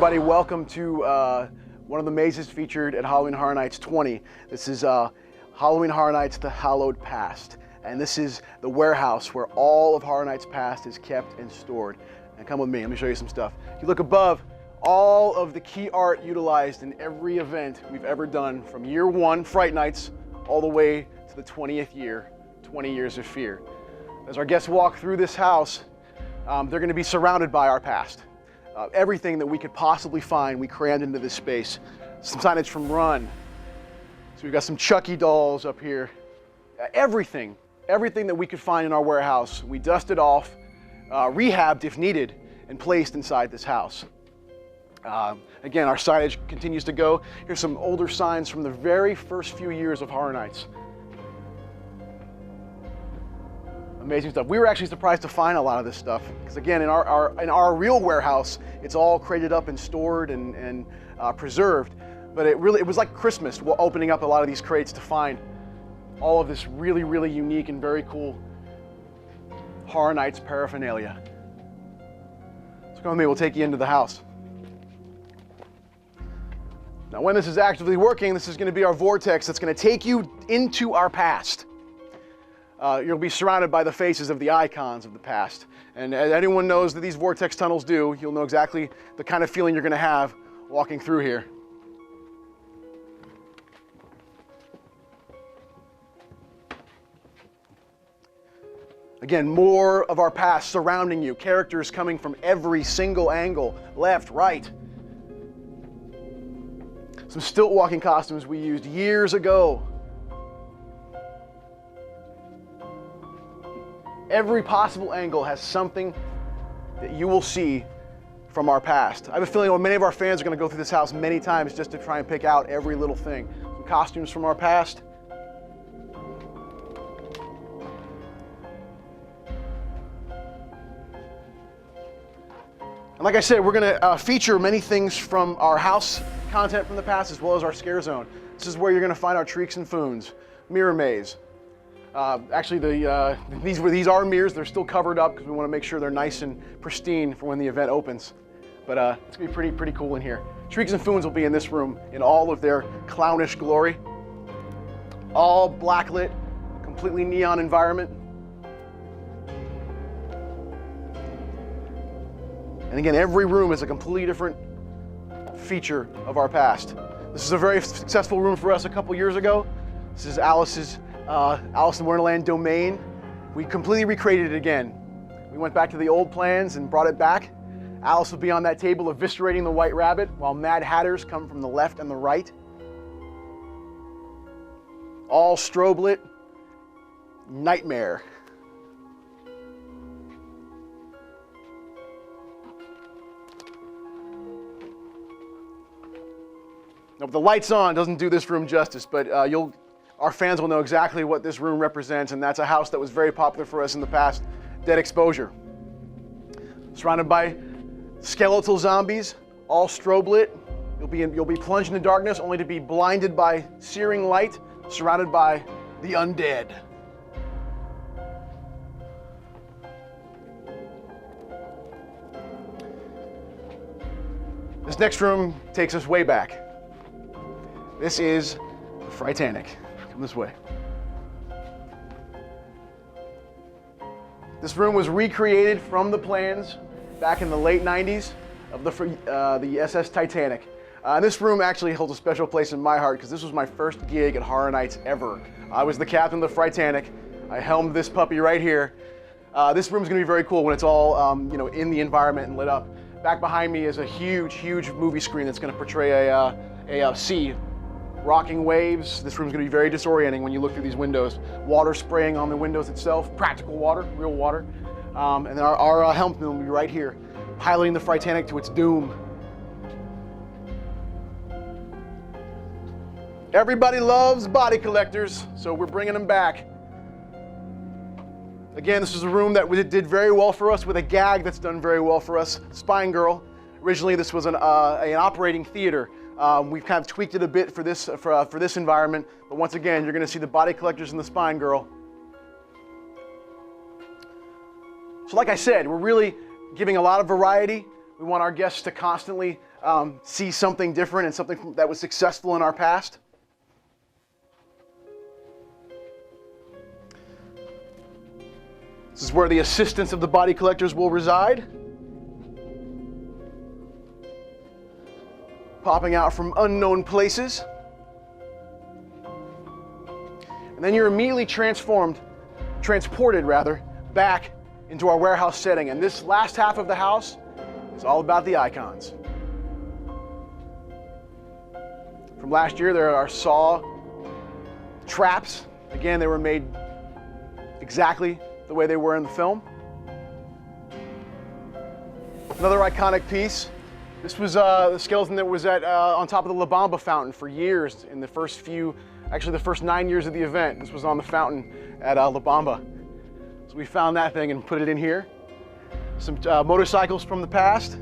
everybody. Welcome to one of the mazes featured at Halloween Horror Nights 20. This is Halloween Horror Nights, the Hallow'd Past. And this is the warehouse where all of Horror Nights Past is kept and stored. And come with me, let me show you some stuff. If you look above, all of the key art utilized in every event we've ever done from year one, Fright Nights, all the way to the 20th year, 20 Years of Fear. As our guests walk through this house, they're going to be surrounded by our past. Everything that we could possibly find, we crammed into this space. Some signage from Run. So we've got some Chucky dolls up here. Everything that we could find in our warehouse, we dusted off, rehabbed if needed, and placed inside this house. Again, our signage continues to go. Here's some older signs from the very first few years of Horror Nights. Amazing stuff. We were actually surprised to find a lot of this stuff because, again, in our real warehouse, it's all crated up and stored and preserved. But it was like Christmas, opening up a lot of these crates to find all of this really, really unique and very cool Horror Nights paraphernalia. So come with me, we'll take you into the house. Now, when this is actively working, this is going to be our vortex that's going to take you into our past. You'll be surrounded by the faces of the icons of the past. And as anyone knows that these vortex tunnels do, you'll know exactly the kind of feeling you're going to have walking through here. Again, more of our past surrounding you, characters coming from every single angle, left, right. Some stilt walking costumes we used years ago. Every possible angle has something that you will see from our past. I have a feeling many of our fans are going to go through this house many times just to try and pick out every little thing. Some costumes from our past. And like I said, we're going to feature many things from our house content from the past as well as our scare zone. This is where you're going to find our Treeks and Foons, Mirror Maze. Actually, these are mirrors. They're still covered up because we want to make sure they're nice and pristine for when the event opens. But it's going to be pretty cool in here. Treeks and Foons will be in this room in all of their clownish glory. All blacklit, completely neon environment. And again, every room is a completely different feature of our past. This is a very successful room for us a couple years ago. This is Alice in Wonderland domain. We completely recreated it again. We went back to the old plans and brought it back. Alice will be on that table eviscerating the White Rabbit while Mad Hatters come from the left and the right. All strobe lit. Nightmare. Now, with the lights on doesn't do this room justice, but our fans will know exactly what this room represents, and that's a house that was very popular for us in the past, Dead Exposure. Surrounded by skeletal zombies, all strobe lit. You'll be plunged into darkness only to be blinded by searing light, surrounded by the undead. This next room takes us way back. This is the Frightanic. Come this way. This room was recreated from the plans back in the late 90s of the SS Titanic. This room actually holds a special place in my heart because this was my first gig at Horror Nights ever. I was the captain of the Frightanic. I helmed this puppy right here. This room's gonna be very cool when it's all in the environment and lit up. Back behind me is a huge movie screen that's gonna portray a sea. Rocking waves. This room's going to be very disorienting when you look through these windows. Water spraying on the windows itself, practical water, real water. And then our helmsman will be right here, piloting the Frightanic to its doom. Everybody loves body collectors, so we're bringing them back. Again, this is a room that did very well for us with a gag that's done very well for us, Spine Girl. Originally, this was an operating theater. We've kind of tweaked it a bit for this environment, but once again, you're going to see the body collectors and the Spine Girl. So like I said, we're really giving a lot of variety. We want our guests to constantly see something different and something that was successful in our past. This is where the assistants of the body collectors will reside. Popping out from unknown places. And then you're immediately transported back into our warehouse setting. And this last half of the house is all about the icons. From last year, there are saw traps. Again, they were made exactly the way they were in the film. Another iconic piece. This was the skeleton that was on top of the La Bamba fountain for years in the first 9 years of the event. This was on the fountain at La Bamba. So we found that thing and put it in here. Some motorcycles from the past.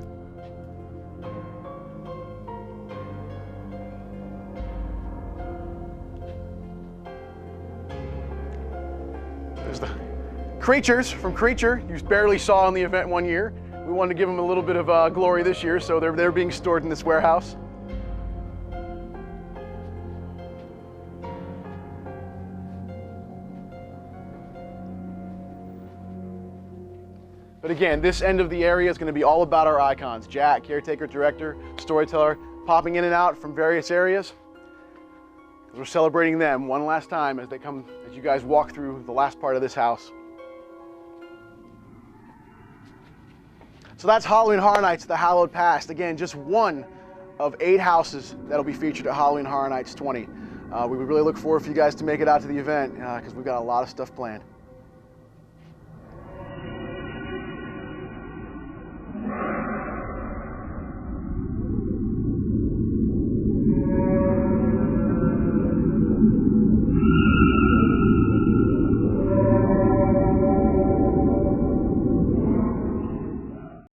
There's the creatures from Creature you barely saw in the event one year. We wanted to give them a little bit of glory this year, so they're being stored in this warehouse. But again, this end of the area is going to be all about our icons. Jack, caretaker, director, storyteller, popping in and out from various areas. We're celebrating them one last time as you guys walk through the last part of this house. So that's Halloween Horror Nights, the Hallow'd Past. Again, just one of 8 houses that'll be featured at Halloween Horror Nights 20. We would really look forward for you guys to make it out to the event because we've got a lot of stuff planned.